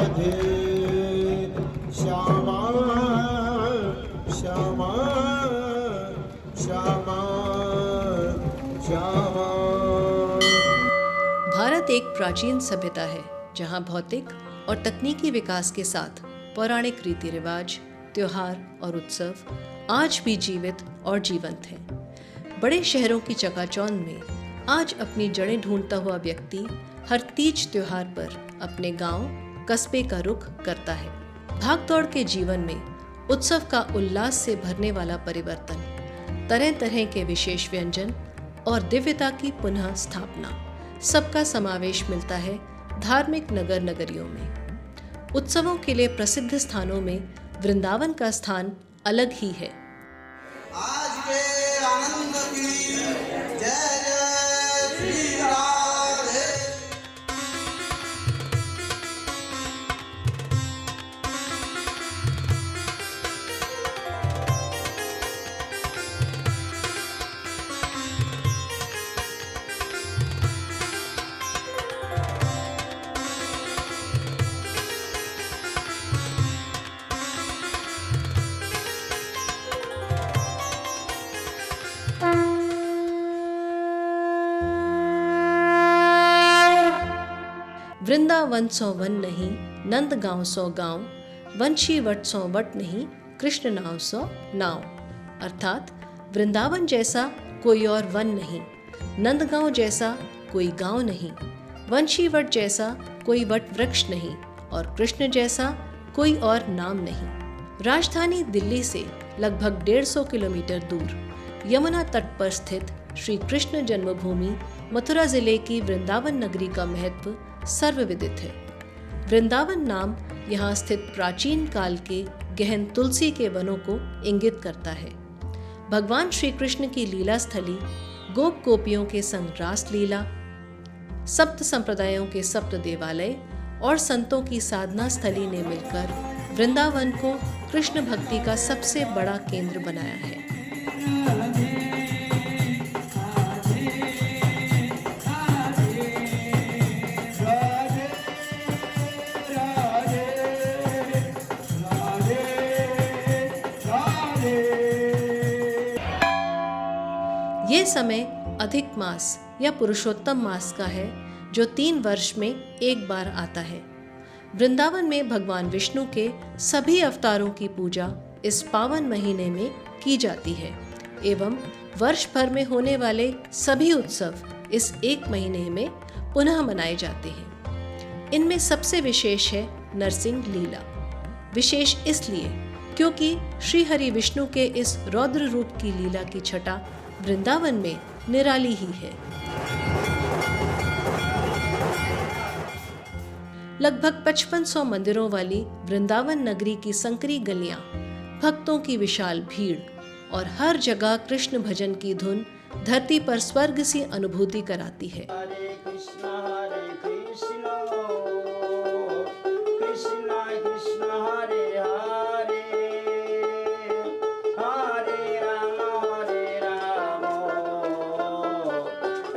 राधे श्यामा श्यामा श्यामा श्यामा। भारत एक प्राचीन सभ्यता है जहां भौतिक और तकनीकी विकास के साथ पौराणिक रीति रिवाज, त्योहार और उत्सव आज भी जीवित और जीवंत हैं। बड़े शहरों की चकाचौंध में आज अपनी जड़ें ढूंढता हुआ व्यक्ति हर तीज त्योहार पर अपने गांव, कस्बे का रुख करता है। भागदौड़ के जीवन में उत्सव का उल्लास से भरने वाला परिवर्तन, तरह तरह के विशेष व्यंजन और दिव्यता की पुनः स्थापना, सबका समावेश मिलता है धार्मिक नगर नगरियों में। उत्सवों के लिए प्रसिद्ध स्थानों में वृंदावन का स्थान अलग ही है। आज के आनंद की जय जय श्री राधे। वृंदावन सौ वन नहीं, नंद गांव सौ गांव, वंशी वट सौ वट नहीं, कृष्ण नाव सौ नाव। अर्थात वृंदावन जैसा कोई और वन नहीं, नंदगांव जैसा कोई गांव नहीं, वंशी वट जैसा कोई वट वृक्ष नहीं और कृष्ण जैसा कोई और नाम नहीं। राजधानी दिल्ली से लगभग 150 किलोमीटर दूर यमुना तट पर स्थित श्री कृष्ण जन्मभूमि मथुरा जिले की वृंदावन नगरी का महत्व सर्वविदित है। वृंदावन नाम यहाँ स्थित प्राचीन काल के गहन तुलसी के वनों को इंगित करता है। भगवान श्री कृष्ण की लीला स्थली, गोप गोपियों के संग रास लीला, सप्त संप्रदायों के सप्त देवालय और संतों की साधना स्थली ने मिलकर वृंदावन को कृष्ण भक्ति का सबसे बड़ा केंद्र बनाया है। ये समय अधिक मास या पुरुषोत्तम मास का है जो 3 वर्ष में एक बार आता है। वृंदावन में भगवान विष्णु के सभी अवतारों की पूजा इस पावन महीने में की जाती है एवं वर्ष भर में होने वाले सभी उत्सव इस एक महीने में पुनः मनाए जाते हैं। इनमें सबसे विशेष है नरसिंह लीला। विशेष इसलिए क्योंकि श्री हरि विष्णु के इस रौद्र रूप की लीला की छटा वृंदावन में निराली ही है। लगभग 5500 मंदिरों वाली वृंदावन नगरी की संकरी गलियां, भक्तों की विशाल भीड़ और हर जगह कृष्ण भजन की धुन धरती पर स्वर्ग सी अनुभूति कराती है। हरे कृष्णा कृष्णा कृष्णा हरे हरे, हरे राम राम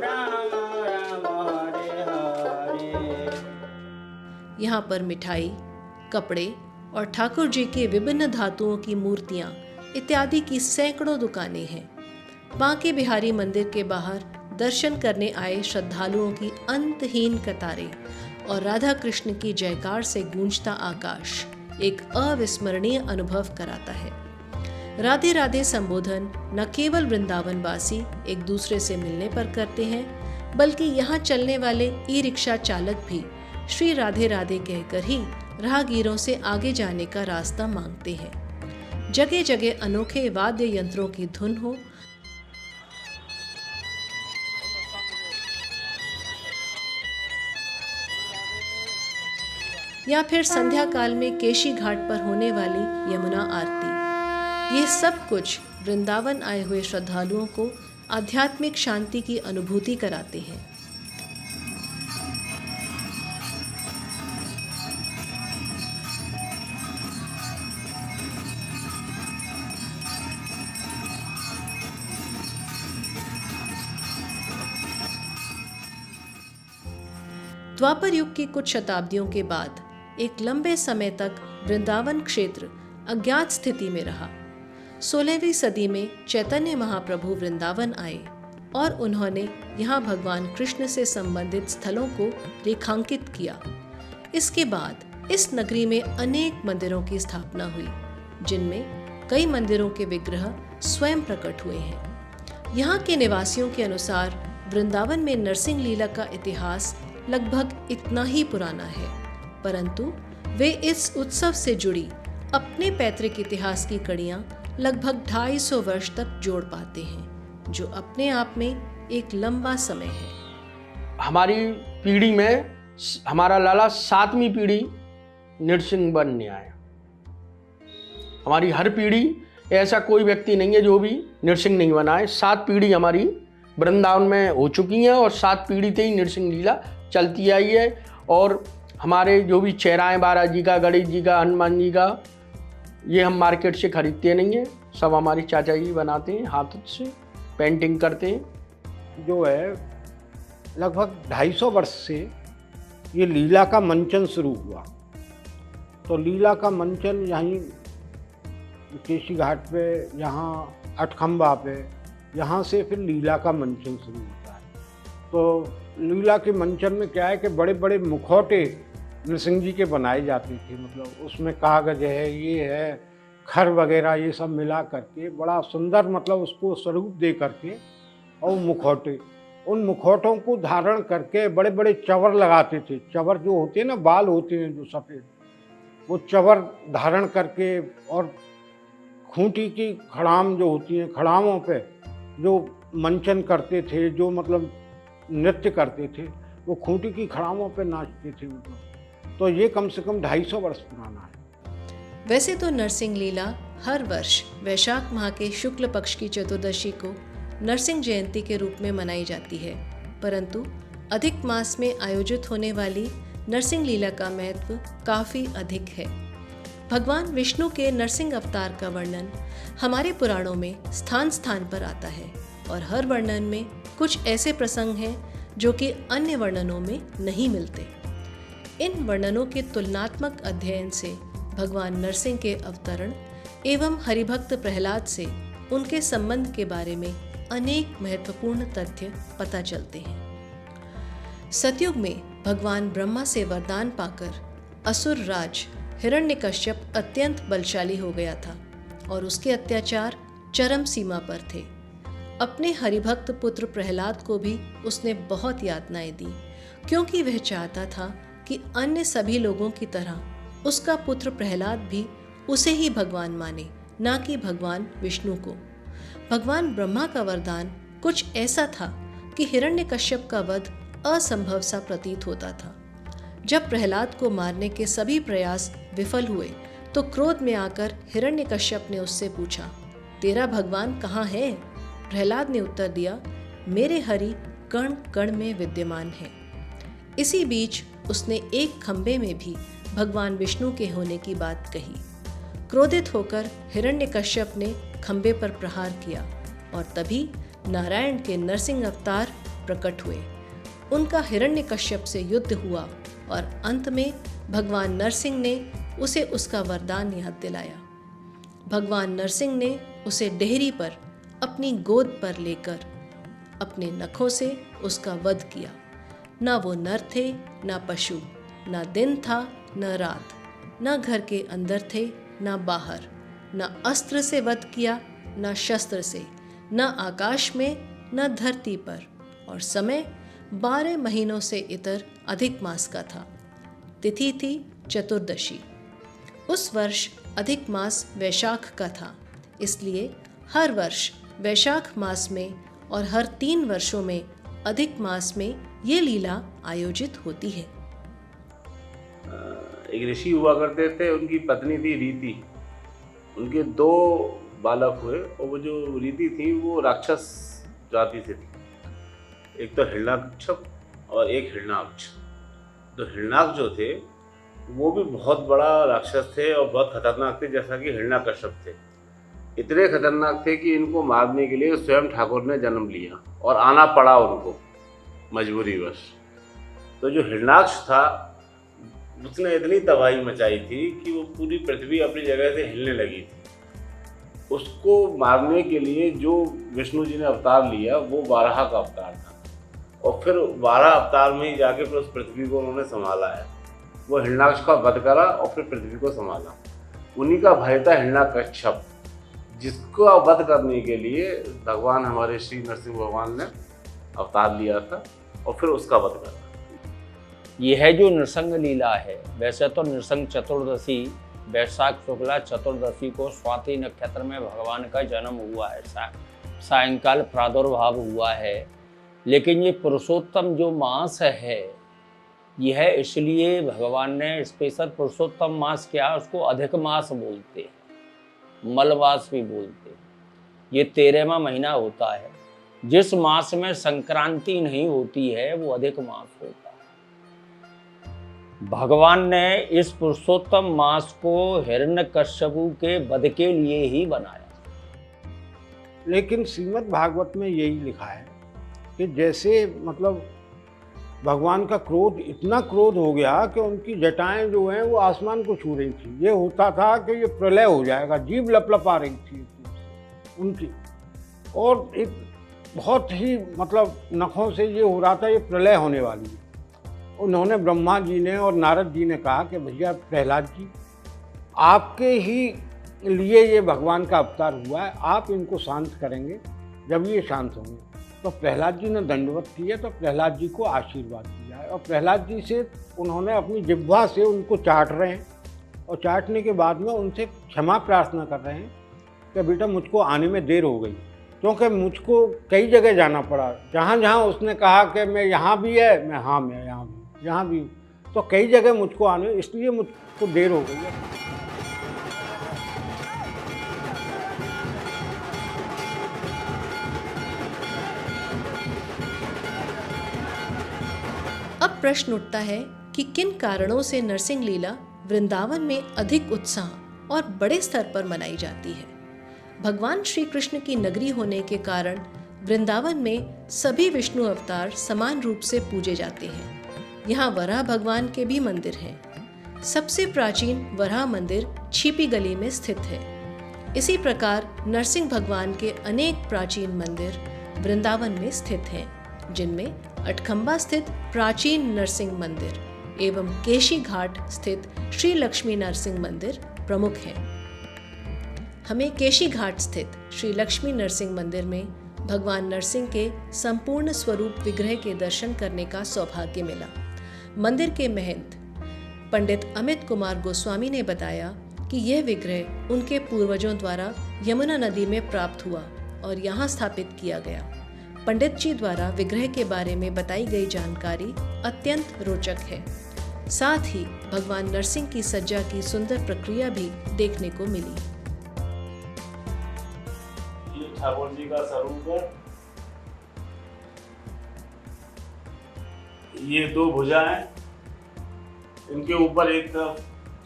राम हरे हरे। यहाँ पर मिठाई, कपड़े और ठाकुर जी के विभिन्न धातुओं की मूर्तियां इत्यादि की सैकड़ों दुकानें हैं। बांके बिहारी मंदिर के बाहर दर्शन करने आए श्रद्धालुओं की अंतहीन कतारें और राधा कृष्ण की जयकार से गूंजता आकाश एक अविस्मरणीय अनुभव कराता है। राधे राधे संबोधन न केवल वृंदावन वासी एक दूसरे से मिलने पर करते हैं, बल्कि यहाँ चलने वाले ई रिक्शा चालक भी श्री राधे राधे कहकर ही राहगीरों से आगे जाने का रास्ता मांगते हैं। जगह जगह अनोखे वाद्य यंत्रों की धुन हो या फिर संध्या काल में केशी घाट पर होने वाली यमुना आरती, ये सब कुछ वृंदावन आए हुए श्रद्धालुओं को आध्यात्मिक शांति की अनुभूति कराते हैं। द्वापर युग की कुछ शताब्दियों के बाद एक लंबे समय तक वृंदावन क्षेत्र अज्ञात स्थिति में रहा। 16वीं सदी में चैतन्य महाप्रभु वृंदावन आए और उन्होंने यहाँ भगवान कृष्ण से संबंधित स्थलों को रेखांकित किया। इसके बाद इस नगरी में अनेक मंदिरों की स्थापना हुई, जिनमें कई मंदिरों के विग्रह स्वयं प्रकट हुए हैं। यहाँ के निवासियों के अनुसार वृंदावन में नरसिंह लीला का इतिहास लगभग इतना ही पुराना है, परंतु वे इस उत्सव से जुड़ी अपने पैतृक इतिहास की कड़ियाँ लगभग 250 वर्ष तक जोड़ पाते हैं, जो अपने आप में एक लंबा समय है। हमारी पीढ़ी में हमारा लाला 7वीं पीढ़ी नृसिंह बनने आया। हमारी हर पीढ़ी, ऐसा कोई व्यक्ति नहीं है जो भी नृसिंह नहीं बना है। 7 पीढ़ी हमारी वृंदावन में हो चुकी हैं और 7 पीढ़ी से ही नृसिंह लीला चलती आई है। और हमारे जो भी चेहराएँ 12 जी का, गणेश जी का, हनुमान जी का, ये हम मार्केट से खरीदते नहीं हैं, सब हमारी चाचा जी बनाते हैं, हाथ से पेंटिंग करते हैं। जो है लगभग 250 वर्ष से ये लीला का मंचन शुरू हुआ। तो लीला का मंचन यहीं केशी घाट पे, यहाँ अठखंबा पे, यहाँ से फिर लीला का मंचन शुरू होता है। तो लीला के मंचन में क्या है कि बड़े बड़े मुखौटे नृसिंह जी के बनाए जाते थे। मतलब उसमें कागज है, ये है, खर वगैरह, ये सब मिला करके बड़ा सुंदर, मतलब उसको स्वरूप दे करके, और मुखौटे, उन मुखौटों को धारण करके बड़े बड़े चवर लगाते थे। चवर जो होते हैं ना, बाल होते हैं जो सफ़ेद, वो चवर धारण करके, और खूंटी की खड़ाम जो होती हैं, खड़ामों पे जो मंचन करते थे, जो मतलब नृत्य करते थे, वो खूंटी की खड़ामों पे नाचते थे। मतलब तो ये कम से कम 250 वर्ष पुराना है। वैसे तो नरसिंह लीला हर वर्ष वैशाख माह के शुक्ल पक्ष की चतुर्दशी को नरसिंह जयंती के रूप में मनाई जाती है, परंतु अधिक मास में आयोजित होने वाली नरसिंह लीला का महत्व काफ़ी अधिक है। भगवान विष्णु के नरसिंह अवतार का वर्णन हमारे पुराणों में स्थान स्थान पर आता है, और हर वर्णन में कुछ ऐसे प्रसंग हैं जो कि अन्य वर्णनों में नहीं मिलते। इन वर्णनों के तुलनात्मक अध्ययन से भगवान नरसिंह के अवतरण एवं हरिभक्त प्रहलाद से उनके संबंध के बारे में अनेक महत्वपूर्ण तथ्य पता चलते हैं। सतयुग में भगवान ब्रह्मा से वरदान पाकर असुर राज हिरण्यकश्यप अत्यंत बलशाली हो गया था और उसके अत्याचार चरम सीमा पर थे। अपने हरिभक्त पुत्र प्रहलाद को भी उसने बहुत यातनाएं दी, क्योंकि वह चाहता था कि अन्य सभी लोगों की तरह उसका पुत्र प्रहलाद भी उसे ही भगवान माने, ना कि भगवान विष्णु को। भगवान ब्रह्मा का वरदान कुछ ऐसा था कि हिरण्यकश्यप का वध असंभव सा प्रतीत होता था। जब प्रहलाद को मारने के सभी प्रयास विफल हुए तो क्रोध में आकर हिरण्यकश्यप ने उससे पूछा, तेरा भगवान कहाँ है? प्रहलाद ने उत्तर दिया, मेरे हरि कण कण में विद्यमान है। इसी बीच उसने एक खंबे में भी भगवान विष्णु के होने की बात कही। क्रोधित होकर हिरण्यकश्यप ने खंबे पर प्रहार किया और तभी नारायण के नरसिंह अवतार प्रकट हुए। उनका हिरण्यकश्यप से युद्ध हुआ और अंत में भगवान नरसिंह ने उसे उसका वरदान याद दिलाया। भगवान नरसिंह ने उसे डेहरी पर अपनी गोद पर लेकर अपने नखों से उसका वध किया। ना वो नर थे, ना पशु, ना दिन था, न रात, न घर के अंदर थे, न बाहर, न अस्त्र से वध किया, न शस्त्र से, न आकाश में, न धरती पर, और समय 12 महीनों से इतर अधिक मास का था। तिथि थी चतुर्दशी। उस वर्ष अधिक मास वैशाख का था, इसलिए हर वर्ष वैशाख मास में और हर 3 वर्षों में अधिक मास में ये लीला आयोजित होती है। एक ऋषि हुआ करते थे, उनकी पत्नी थी रीति। उनके 2 बालक हुए और वो जो रीति थी वो राक्षस जाति से थी। एक तो हिरण्यकश्यप और एक हिरण्याक्ष। तो हिरण्याक्ष जो थे वो भी बहुत बड़ा राक्षस थे और बहुत खतरनाक थे, जैसा कि हिरण्यकश्यप थे। इतने खतरनाक थे कि इनको मारने के लिए स्वयं ठाकुर ने जन्म लिया और आना पड़ा उनको मजबूरीवश। तो जो हिरण्याक्ष था उसने इतनी तबाही मचाई थी कि वो पूरी पृथ्वी अपनी जगह से हिलने लगी थी। उसको मारने के लिए जो विष्णु जी ने अवतार लिया वो वाराह का अवतार था, और फिर वाराह अवतार में ही जाके फिर उस पृथ्वी को उन्होंने संभाला है। वो हिरण्याक्ष का वध करा और फिर पृथ्वी को संभाला। उन्हीं का भाई था हिरण्याकश्यप, जिसको वध करने के लिए भगवान हमारे श्री नरसिंह भगवान ने अवतार लिया था और फिर उसका वध करा। यह जो नृसिंह लीला है, वैसे तो नृसिंह चतुर्दशी वैशाख शुक्ला चतुर्दशी को स्वाति नक्षत्र में भगवान का जन्म हुआ है, सायंकाल प्रादुर्भाव हुआ है। लेकिन ये पुरुषोत्तम जो मास है, यह इसलिए भगवान ने स्पेशल पुरुषोत्तम मास क्या, उसको अधिक मास बोलते हैं, मलमास भी बोलते हैं। ये 13वां महीना होता है। जिस मास में संक्रांति नहीं होती है वो अधिक मास होता है। भगवान ने इस पुरुषोत्तम मास को हिरण्यकश्यपु के वध के लिए ही बनाया। लेकिन श्रीमद् भागवत में यही लिखा है कि जैसे मतलब भगवान का क्रोध, इतना क्रोध हो गया कि उनकी जटाएं जो हैं वो आसमान को छू रही थी। ये होता था कि ये प्रलय हो जाएगा, जीभ लपलपा रही थी उनकी, और एक बहुत ही मतलब नखों से ये हो रहा था ये प्रलय होने वाली है। उन्होंने ब्रह्मा जी ने और नारद जी ने कहा कि भैया प्रहलाद जी, आपके ही लिए ये भगवान का अवतार हुआ है, आप इनको शांत करेंगे। जब ये शांत होंगे तो प्रहलाद जी ने दंडवत किया, तो प्रहलाद जी को आशीर्वाद दिया है। और प्रहलाद जी से उन्होंने अपनी जिह्वा से उनको चाट रहे हैं, और चाटने के बाद में उनसे क्षमा प्रार्थना कर रहे हैं कि बेटा मुझको आने में देर हो गई, क्योंकि मुझको कई जगह जाना पड़ा। जहाँ जहाँ उसने कहा कि मैं यहाँ भी है, मैं हाँ मैं यहाँ भी, तो कई जगह मुझको आने, इसलिए मुझको देर हो गई है। अब प्रश्न उठता है कि किन कारणों से नरसिंह लीला वृंदावन में अधिक उत्साह और बड़े स्तर पर मनाई जाती है। भगवान श्री कृष्ण की नगरी होने के कारण वृंदावन में सभी विष्णु अवतार समान रूप से पूजे जाते हैं। यहाँ वराह भगवान के भी मंदिर हैं। सबसे प्राचीन वराह मंदिर छिपी गली में स्थित है। इसी प्रकार नरसिंह भगवान के अनेक प्राचीन मंदिर वृंदावन में स्थित हैं, जिनमें अठखंबा स्थित प्राचीन नरसिंह मंदिर एवं केशी घाट स्थित श्री लक्ष्मी नरसिंह मंदिर प्रमुख हैं। हमें केशी घाट स्थित श्री लक्ष्मी नरसिंह मंदिर में भगवान नरसिंह के संपूर्ण स्वरूप विग्रह के दर्शन करने का सौभाग्य मिला। मंदिर के महंत पंडित अमित कुमार गोस्वामी ने बताया कि यह विग्रह उनके पूर्वजों द्वारा यमुना नदी में प्राप्त हुआ और यहाँ स्थापित किया गया। पंडित जी द्वारा विग्रह के बारे में बताई गई जानकारी अत्यंत रोचक है। साथ ही भगवान नरसिंह की सज्जा की सुंदर प्रक्रिया भी देखने को मिली। ये ठाकुर जी का स्वरूप है। ये दो भुजा हैं, इनके ऊपर एक तरफ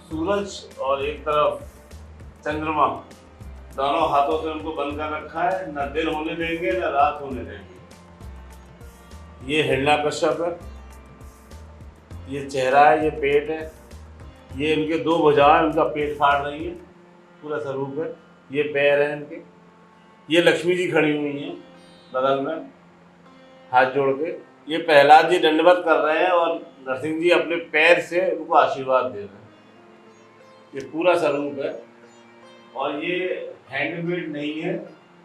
सूरज और एक तरफ चंद्रमा, दोनों हाथों से उनको बंद कर रखा है। न दिन होने देंगे न रात होने देंगे। ये हिरण्याकश्यप है, ये चेहरा है, ये पेट है, ये इनके दो भुजाएं, उनका पेट फाड़ रही है, पूरा स्वरूप है। ये पैर है इनके। ये लक्ष्मी जी खड़ी हुई हैं बगल में हाथ जोड़ के। ये प्रहलाद जी दंडवत कर रहे हैं और नरसिंह जी अपने पैर से उनको आशीर्वाद दे रहे हैं। ये पूरा स्वरूप है और ये हैंडमेड नहीं है,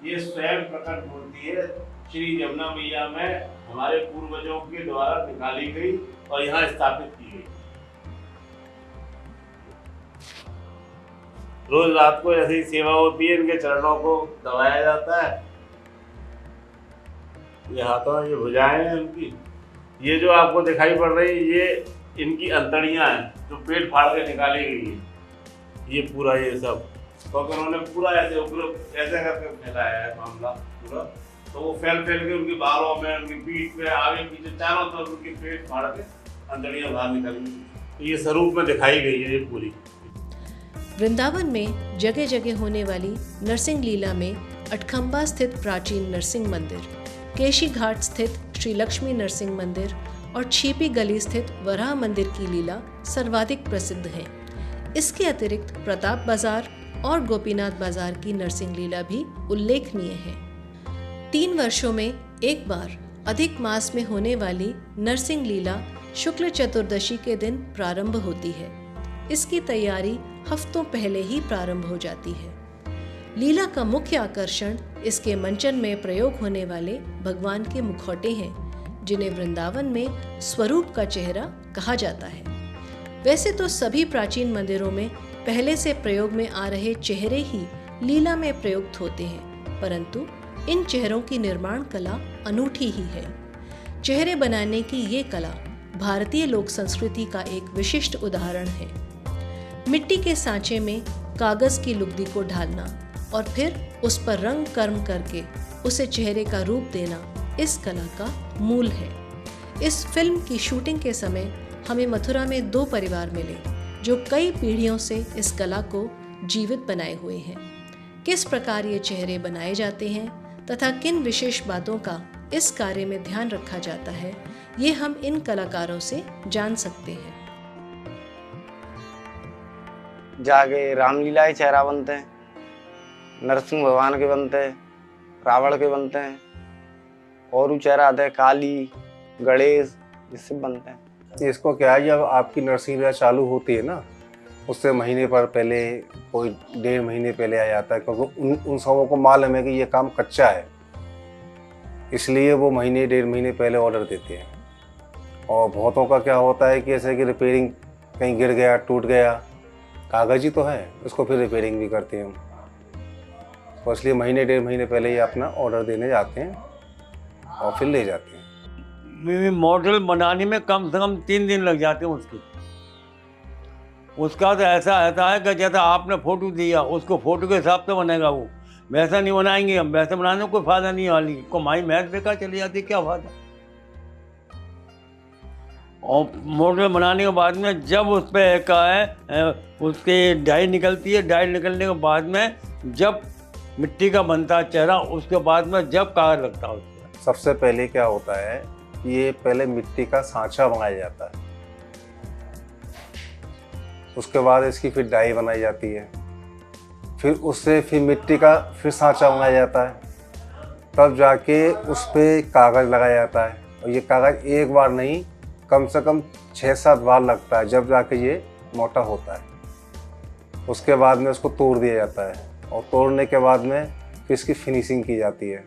ये स्वयं प्रकट मूर्ति है। श्री यमुना मैया में हमारे पूर्वजों के द्वारा निकाली गई और यहाँ स्थापित की गई। रोज रात को ऐसी सेवा होती है, इनके चरणों को दबाया जाता है। ये हाथों में ये भुजाएं हैं इनकी। ये जो आपको दिखाई पड़ रही है ये इनकी अंतड़ियां हैं जो पेट फाड़ के निकाली गई है। ये पूरा ये सब क्योंकि उन्होंने पूरा ऐसे उग्र ऐसे करके फैलाया है मामला पूरा, तो वो फैल के उनके बालों में, उनकी पीठ पे, आगे पीछे चारों तरफ उनके पेट फाड़ के अंतड़ियां बाहर निकली। तो ये स्वरूप में दिखाई गई है ये पूरी। वृंदावन में जगह जगह होने वाली नरसिंह लीला में अठखंबा स्थित प्राचीन नरसिंह मंदिर, केशी घाट स्थित श्री लक्ष्मी नरसिंह मंदिर और छिपी गली स्थित वराह मंदिर की लीला सर्वाधिक प्रसिद्ध है। इसके अतिरिक्त प्रताप बाजार और गोपीनाथ बाजार की नरसिंह लीला भी उल्लेखनीय है। 3 वर्षों में एक बार अधिक मास में होने वाली नरसिंह लीला शुक्ल चतुर्दशी के दिन प्रारंभ होती है। इसकी तैयारी हफ्तों पहले ही प्रारंभ हो जाती है। लीला का मुख्य आकर्षण इसके मंचन में प्रयोग होने वाले भगवान के मुखौटे हैं, जिन्हें वृंदावन में स्वरूप का चेहरा कहा जाता है। वैसे तो सभी प्राचीन मंदिरों में पहले से प्रयोग में आ रहे चेहरे ही लीला में प्रयुक्त होते हैं, परंतु इन चेहरों की निर्माण कला अनूठी ही है। चेहरे बनाने की ये कला भारतीय लोक संस्कृति का एक विशिष्ट उदाहरण है। मिट्टी के सांचे में कागज की लुगदी को ढालना और फिर उस पर रंग कर्म करके उसे चेहरे का रूप देना इस कला का मूल है। इस फिल्म की शूटिंग के समय हमें मथुरा में 2 परिवार मिले जो कई पीढ़ियों से इस कला को जीवित बनाए हुए हैं। किस प्रकार ये चेहरे बनाए जाते हैं तथा किन विशेष बातों का इस कार्य में ध्यान रखा जाता है, ये हम इन कलाकारों से जान सकते हैं। जाके रामलीला के चेहरा बनते हैं, नरसिंह भगवान के बनते हैं, रावण के बनते हैं, और भी चेहरा आते हैं, काली, गणेश, इससे बनते हैं। इसको क्या है, जब आपकी नरसिंह लीला चालू होती है ना, उससे महीने पर पहले, कोई 1.5 महीने पहले आ जाता है, क्योंकि उन सबों को मालूम है कि ये काम कच्चा है, इसलिए वो महीने 1.5 महीने पहले ऑर्डर देते हैं। और बहुतों का क्या होता है कि ऐसे कि रिपेयरिंग कहीं गिर गया, टूट गया, कागज ही तो है, उसको फिर रिपेयरिंग भी करते हैं हम, तो इसलिए महीने 1.5 महीने पहले ही अपना ऑर्डर देने जाते हैं और फिर ले जाते हैं। मॉडल बनाने में कम से कम 3 दिन लग जाते हैं उसका तो ऐसा है कि जैसा आपने फ़ोटो दिया उसको फ़ोटो के हिसाब से बनेगा, वो वैसा नहीं बनाएंगे हम, वैसे बनाने में कोई फ़ायदा नहीं वाली, कमाई महज बेकार चली जाती, क्या फ़ायदा। और मॉडल बनाने के बाद में जब उस पर क्या है उसके डाई निकलती है, डाई निकलने के बाद में जब मिट्टी का बनता है चेहरा, उसके बाद में जब कागज लगता है उस पर। सबसे पहले क्या होता है, ये पहले मिट्टी का सांचा बनाया जाता है, उसके बाद इसकी फिर डाई बनाई जाती है, फिर उससे फिर मिट्टी का फिर सांचा बनाया जाता है, तब जाके उस पर कागज़ लगाया जाता है। और ये कागज़ एक बार नहीं, कम से कम 6-7 बार लगता है, जब जाके ये मोटा होता है। उसके बाद में उसको तोड़ दिया जाता है, और तोड़ने के बाद में फिर इसकी फिनिशिंग की जाती है।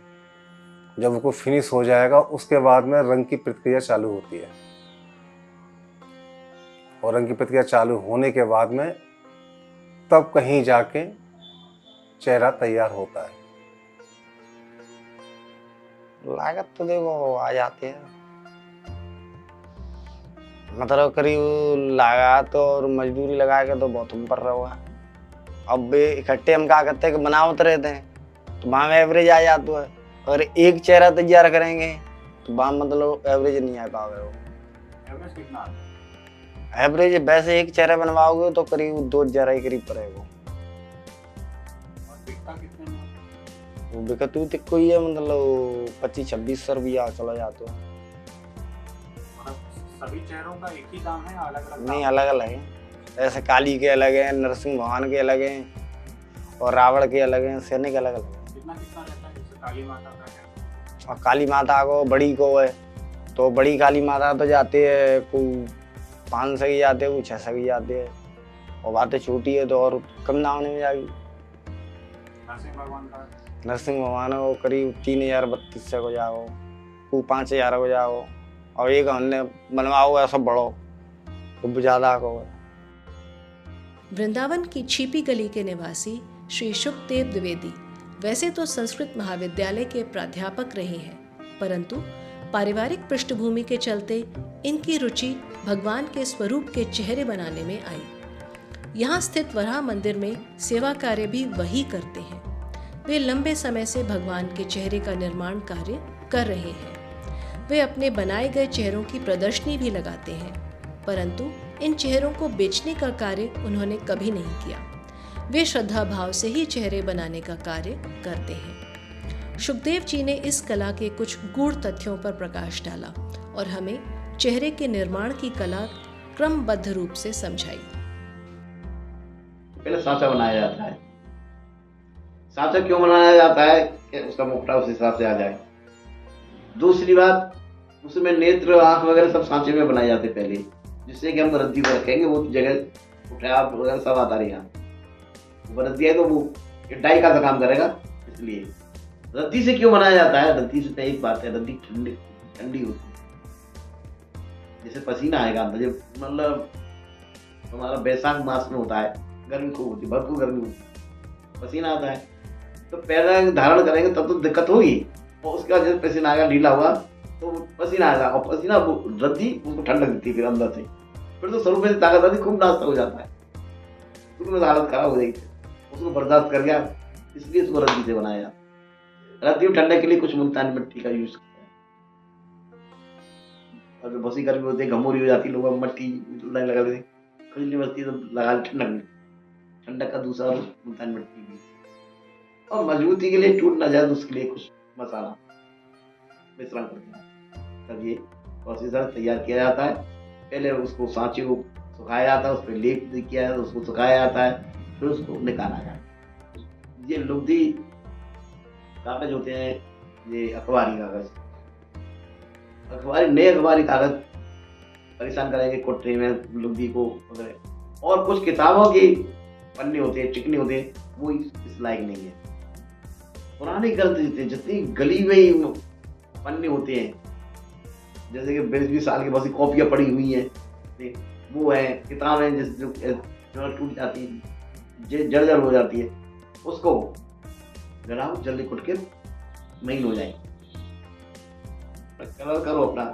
जब वो फिनिश हो जाएगा उसके बाद में रंग की प्रक्रिया चालू होती है, और रंग की प्रक्रिया चालू होने के बाद में तब कहीं जाके चेहरा तैयार होता है। लागत तो देखो आ जाती है, मतलब करीब लागत और मजदूरी लगा के तो बहुत ऊपर रहा है। अब इकट्ठे हम क्या करते हैं कि बनावत रहते हैं, तो वहाँ एवरेज आ जाता है। अगर एक चेहरा तैयार करेंगे तो वहाँ मतलब एवरेज नहीं आ पाएगा। एवरेज कितना आता है? एवरेज वैसे एक चेहरा बनवाओगे तो करीब 2,000 के करीब पड़ेगा। वो बिकतू तक कोई है, मतलब 25-26 रुपया चला जाता है। सभी चेहरों का एक ही दाम है, अलग अलग? नहीं, अलग अलग है। ऐसे काली के अलग हैं, नरसिंह भगवान के अलग हैं, और रावण के अलग हैं, सेने के अलग अलग हैं। कितना रहता है? जैसे काली माता का है, और काली माता को बड़ी को है, तो बड़ी काली माता तो जाते हैं, कोई 500 की जाते हैं, कोई 600 की जाते हैं, और बातें छोटी है तो और कम दाम में जाएगी। नरसिंह भगवान का? नरसिंह भगवान को करीब 3,000-3,200 को जाओ, कोई 5,000 को जाओ, और एक हमने बनवाओ ऐसा बड़ो तो ज़्यादा को है। वृंदावन की छिपी गली के निवासी श्री शुकदेव द्विवेदी वैसे तो संस्कृत महाविद्यालय के प्राध्यापक रहे हैं, परंतु पारिवारिक पृष्ठभूमि के चलते इनकी रुचि भगवान के स्वरूप के चेहरे बनाने में आई। यहाँ स्थित वराह मंदिर में सेवा कार्य भी वही करते हैं। वे लंबे समय से भगवान के चेहरे का निर्माण कार्य कर रहे हैं। वे अपने बनाए गए चेहरों की प्रदर्शनी भी लगाते हैं, परंतु इन चेहरों को बेचने का कार्य उन्होंने कभी नहीं किया। वे श्रद्धा भाव से ही चेहरे बनाने का कार्य करते हैं। शुकदेव जी ने इस कला के कुछ गूढ़ तथ्यों पर प्रकाश डाला और हमें चेहरे के निर्माण की कला क्रमबद्ध रूप से समझाई। पहले सांचा बनाया जाता है। सांचा क्यों बनाया जाता है कि उसका मुखड़ा उस हिसाब से आ जाए। दूसरी बात, उसमें नेत्र, आंख वगैरह सब सांचे में बनाए जाते पहले, जिससे कि हम रद्दी पर रखेंगे वो जगह उठा वगैरह सब आता रहेगा। वो रद्दी है तो वो डाई का काम करेगा। इसलिए रद्दी से क्यों बनाया जाता है? रद्दी से एक बात है, रद्दी ठंडी ठंडी होती है। जैसे पसीना आएगा अंदर, जब मतलब हमारा बैसाख मास में होता है, गर्मी खूब होती है, भरपूर गर्मी होती है, पसीना आता है, तो पैर धारण करेंगे तब तो दिक्कत होगी। और उसके बाद जब पसीना आएगा ढीला हुआ तो पसीना आएगा, और पसीना रद्दी उसको ठंडक देती है फिर अंदर से, फिर तो स्वरूप में ताकत आती, खूब नाश्ता हो जाता है, शुरू में हालत खराब हो जाएगी, उसको बर्दाश्त कर गया, इसलिए उसको रद्दी से बनाया जाता है। रद्दी ठंडक के लिए कुछ मुल्तानी मिट्टी का यूज करते हैं। और जो बसी गर्मी होती है, घमोरी हो जाती है, लोग मट्टी लगा देते, खुजली बसती तो लगा ठंडक, ठंडक का दूसरा मुल्तानी मिट्टी भी। और मजबूती के लिए टूट ना जाए तो उसके लिए कुछ मसाला मिश्रण करते हैं, तब ये प्रोसीजर तैयार किया जाता है। पहले उसको सांचे को सुखाया जाता है, उस पर लेप किया जाता है, उसको सुखाया जाता है, फिर उसको निकाला जाता है। ये लुगदी कागज होते हैं, ये अखबारी कागज, नए अखबारी कागज परेशान करेंगे कोठरी में लुगदी को वगैरह। और कुछ किताबों की पन्ने होते हैं, चिकनी होते हैं, वो इस लायक नहीं है। पुरानी गलती जितनी गली हुई पन्ने होते हैं, जैसे कि 20-20 साल की बहुत सी कॉपियाँ पड़ी हुई हैं, वो है किताबें जो टूट जाती है, जर्जर हो जाती है, उसको जलाओ, जल्दी कुट के महीन हो जाए, कलर करो अपना,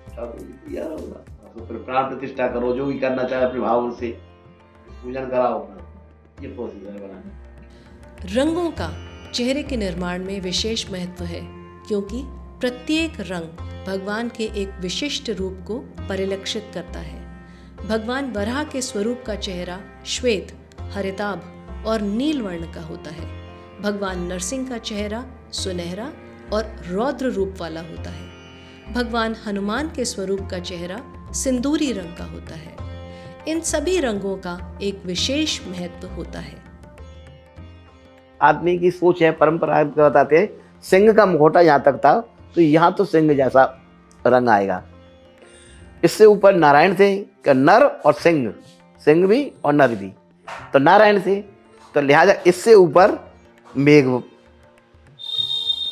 तो फिर प्राण प्रतिष्ठा करो, जो भी करना चाहे अपने भाव से पूजन कराओ अपना। ये प्रोसीजर बनाना। रंगों का चेहरे के निर्माण में विशेष महत्व है, क्योंकि प्रत्येक रंग भगवान के एक विशिष्ट रूप को परिलक्षित करता है। भगवान वराह के स्वरूप का चेहरा श्वेत, हरिताभ और नील वर्ण का होता है। भगवान नरसिंह का चेहरा सुनहरा और रौद्र रूप वाला होता है। भगवान हनुमान के स्वरूप का चेहरा सिंदूरी रंग का होता है। इन सभी रंगों का एक विशेष महत्व होता है। आदमी की सोच है, परंपरा बताते हैं, सिंह का मुखौटा यहाँ तक था, तो यहाँ तो सिंह जैसा रंग आएगा। इससे ऊपर नारायण थे, कि नर और सिंह, सिंह भी और नर भी, तो नारायण थे, तो लिहाजा इससे ऊपर मेघ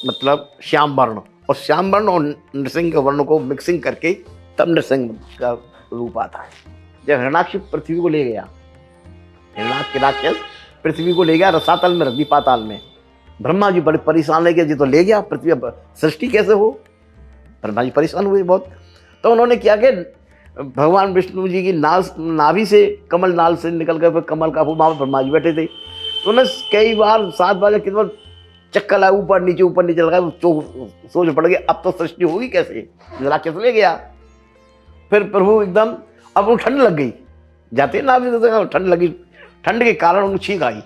मतलब श्याम वर्ण, और श्याम वर्ण और नृसिंह के वर्ण को मिक्सिंग करके तब नृसिंह का रूप आता है। जब हिरण्याक्ष पृथ्वी को ले गया, हिरण्याक्ष राक्षस पृथ्वी को ले गया, रसातल में रख दी, पाताल में। ब्रह्मा जी बड़े परेशान ले गए, जी तो ले गया पृथ्वी, सृष्टि कैसे हो? ब्रह्मा जी परेशान हुए बहुत। तो उन्होंने क्या कि भगवान विष्णु जी की नाभि से, कमल नाल से निकल कर फिर कमल का वहाँ ब्रह्मा जी बैठे थे, तो उन्हें कई बार 7 बार कितनी बार चक्कर लगा, ऊपर नीचे लगा, सोच पड़ गया अब तो सृष्टि होगी कैसे, राक्षस ले गया। फिर प्रभु एकदम, अब वो ठंड लग गई, जाते ना भी तो ठंड लगी, ठंड के कारण उनको छींक आई,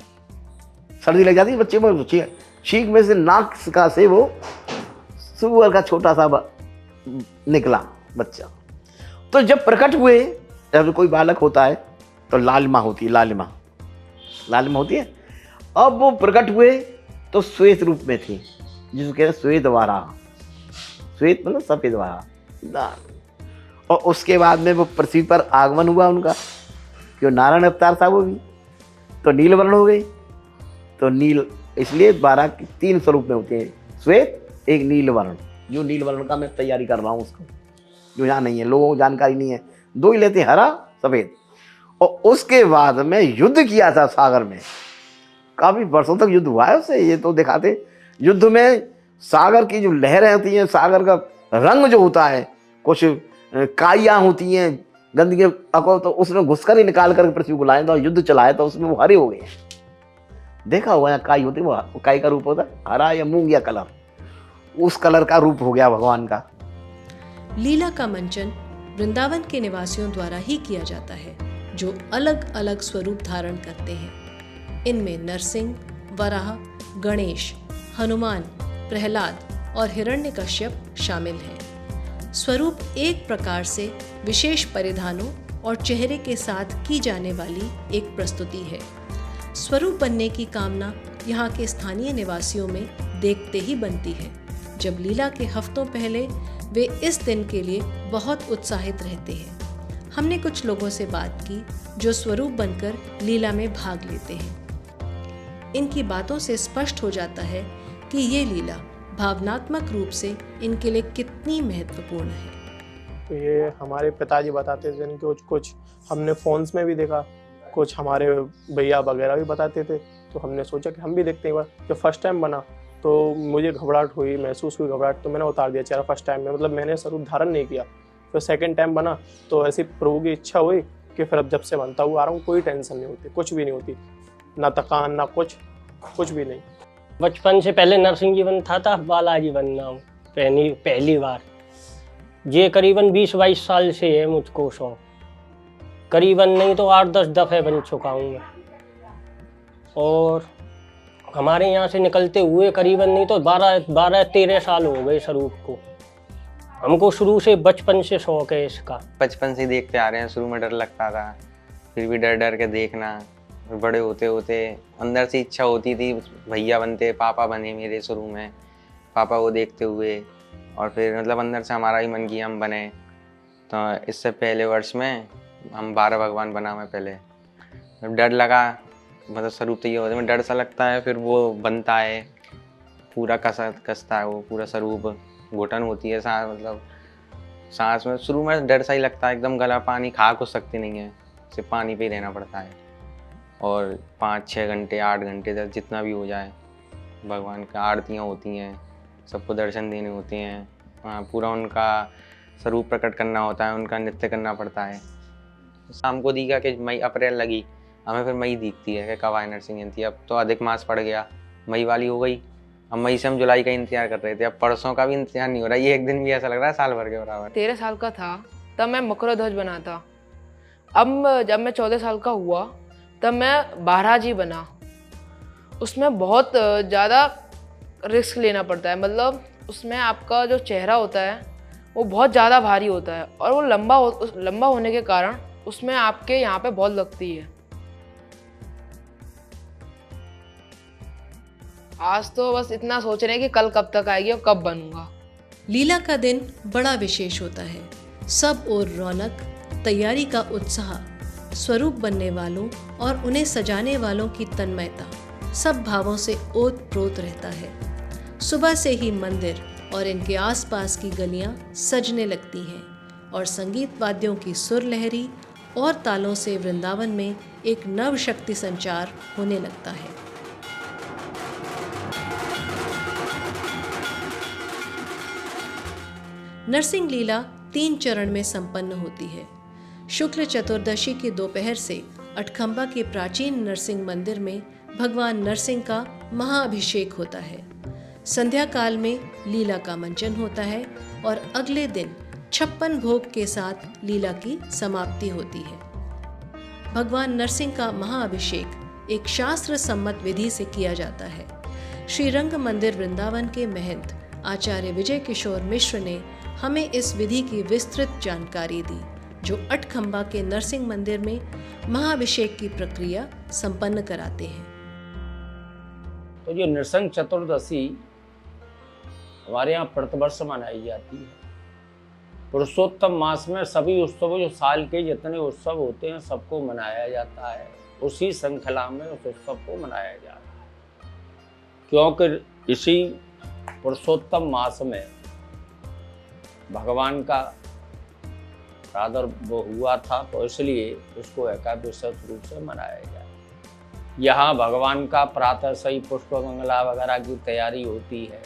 सर्दी लग जाती है बच्चे में, छींक में से नाक का से वो सुअर का छोटा सा निकला बच्चा। तो जब प्रकट हुए, जब कोई बालक होता है तो लालिमा होती है, लालिमा होती है। अब वो प्रकट हुए तो श्वेत रूप में थे, जिसको कहते हैं श्वेत वाराह, श्वेत मतलब सफेद वाराह। और उसके बाद में वो पृथ्वी पर आगमन हुआ उनका, क्यों नारायण अवतार था वो भी, तो नील वर्ण हो गए। तो नील, इसलिए 12 के 3 स्वरूप में होते हैं, श्वेत, एक नील वर्ण, जो नील वर्ण का मैं तैयारी कर रहा हूँ उसको, जो यहाँ नहीं है, लोगों को जानकारी नहीं है, 2 ही लेते हैं, हरा सफेद। और उसके बाद में युद्ध किया था सागर में, काफ़ी वर्षों तक युद्ध हुआ है उससे, ये तो दिखाते। युद्ध में सागर की जो लहरें होती हैं, सागर का रंग जो होता है, कुछ काइयाँ होती हैं गंदगी अको, तो उसमें घुसकर ही निकाल कर पृथ्वी को लाए, तो युद्ध चलाए तो उसमें वो हरे हो गए। देखा हुआ है, काई होती है, वो काई का रूप होता है हरा या मूंग या कलर, उस कलर का रूप हो गया भगवान का। लीला का मंचन वृंदावन के निवासियों द्वारा ही किया जाता है, जो अलग अलग स्वरूप धारण करते हैं। इनमें नरसिंह, वराह, गणेश, हनुमान, प्रहलाद और हिरण्यकश्यप शामिल हैं। स्वरूप एक प्रकार से विशेष परिधानों और चेहरे के साथ की जाने वाली एक प्रस्तुति है। स्वरूप बनने की कामना यहाँ के स्थानीय निवासियों में देखते ही बनती है। जब लीला के हफ्तों पहले वे इस दिन के लिए बहुत उत्साहित रहते हैं। हमने कुछ लोगों से बात की जो स्वरूप बनकर लीला में भाग लेते हैं। इनकी बातों से स्पष्ट हो जाता है कि ये लीला भावनात्मक रूप से इनके लिए कितनी महत्वपूर्ण है। तो ये हमारे पिताजी बताते थे, कुछ कुछ हमने फोन्स में भी देखा, कुछ हमारे भैया वगैरह भी बताते थे, तो हमने सोचा कि हम भी देखते हैं। एक बार जब फर्स्ट टाइम बना तो मुझे घबराहट हुई, महसूस हुई घबराहट, तो मैंने उतार दिया चेहरा फर्स्ट टाइम में, मतलब मैंने स्वरूप धारण नहीं किया। फिर सेकंड टाइम बना तो ऐसी प्रभु की इच्छा हुई कि फिर अब जब से बनता हुआ आ रहा हूँ कोई टेंशन नहीं होती, कुछ भी नहीं होती, ना थकान ना कुछ भी नहीं। बचपन से पहले नरसिंह जी बनता था, बालाजी बनना पहली बार। ये करीबन 20-22 साल से है मुझको शौक, करीबन नहीं तो 8-10 दफ़े बन चुका हूँ मैं। और हमारे यहाँ से निकलते हुए करीबन नहीं तो 12-13 साल हो गए स्वरूप को। हमको शुरू से बचपन से शौक है इसका। बचपन से देखते आ रहे हैं, शुरू में डर लगता था, फिर भी डर डर के देखना, बड़े होते होते अंदर से इच्छा होती थी भैया बनते, पापा बने मेरे शुरू में, पापा को देखते हुए, और फिर मतलब अंदर से हमारा ही मन किया हम बने। तो इससे पहले वर्ष में हम 12 भगवान बना मैं पहले, डर लगा, मतलब स्वरूप तो ये होता है, डर सा लगता है, फिर वो बनता है, पूरा कसता है वो पूरा स्वरूप, घुटन होती है सांस, मतलब सांस में शुरू में डर सा ही लगता है, एकदम गला पानी, खा कुछ सकती नहीं है, सिर्फ पानी पे ही रहना पड़ता है। और 5-6 घंटे 8 घंटे तक जितना भी हो जाए, भगवान का आरतियाँ होती हैं, सबको दर्शन देने होते हैं, हाँ पूरा उनका स्वरूप प्रकट करना होता है, उनका नृत्य करना पड़ता है। शाम को दिखा कि मई अप्रैल लगी, हमें फिर मई दिखती है कि कब आए नरसिंह जयंती। अब तो अधिक मास पड़ गया, मई वाली हो गई, अब मई से हम जुलाई का इंतजार कर रहे थे, अब परसों का भी इंतजार नहीं हो रहा, ये एक दिन भी ऐसा लग रहा है साल भर के बराबर। 13 साल का था तब मैं मकरध्वज बना था। अब जब मैं 14 साल का हुआ तब मैं महाराज ही बना। उसमें बहुत ज़्यादा रिस्क लेना पड़ता है, मतलब उसमें आपका जो चेहरा होता है वो बहुत ज़्यादा भारी होता है, और वो लंबा होने के कारण उसमें आपके यहाँ पे बहुत लगती है। आज तो बस इतना सोच रहे हैं कि कल कब तक आएगी और कब बनूंगा। लीला का दिन बड़ा विशेष होता है। सब और रौनक, तैयारी का उत्साह, स्वरूप बनने वालों और उन्हें सजाने वालों की तन्मयता, सब भावों से ओत-प्रोत रहता है। सुबह से ही मंदिर और इनके आसपास की गलियां सजने लगती हैं और संगीत वाद्यों की सुर लहरी और तालों से वृंदावन में एक नव शक्ति संचार होने लगता है। नरसिंह लीला 3 चरण में संपन्न होती है। शुक्ल चतुर्दशी की दोपहर से अठखंबा के प्राचीन नरसिंह मंदिर में भगवान नरसिंह का महाअभिषेक होता है। संध्या काल में लीला का मंचन होता है और अगले दिन 56 भोग के साथ लीला की समाप्ति होती है। भगवान नरसिंह का महाअभिषेक एक शास्त्र सम्मत विधि से किया जाता है। श्रीरंग मंदिर वृंदावन के महंत आचार्य विजय किशोर मिश्र ने हमें इस विधि की विस्तृत जानकारी दी, जो अठखंबा के नरसिंह मंदिर में महाअभिषेक की प्रक्रिया संपन्न कराते हैं। तो ये नृसिंह चतुर्दशी हमारे यहाँ प्रतिवर्ष मनाई जाती है। पुरुषोत्तम मास में सभी उत्सव, जो साल के जितने उत्सव होते हैं, सबको मनाया जाता है। उसी श्रृंखला में उस उत्सव को मनाया जाता है, क्योंकि इसी पुरुषोत्तम मास में भगवान का प्रादुर्भाव हुआ था, तो इसलिए उसको एकादश रूप से मनाया जाए। यहाँ भगवान का प्रातः सही पुष्प मंगला वगैरह की तैयारी होती है।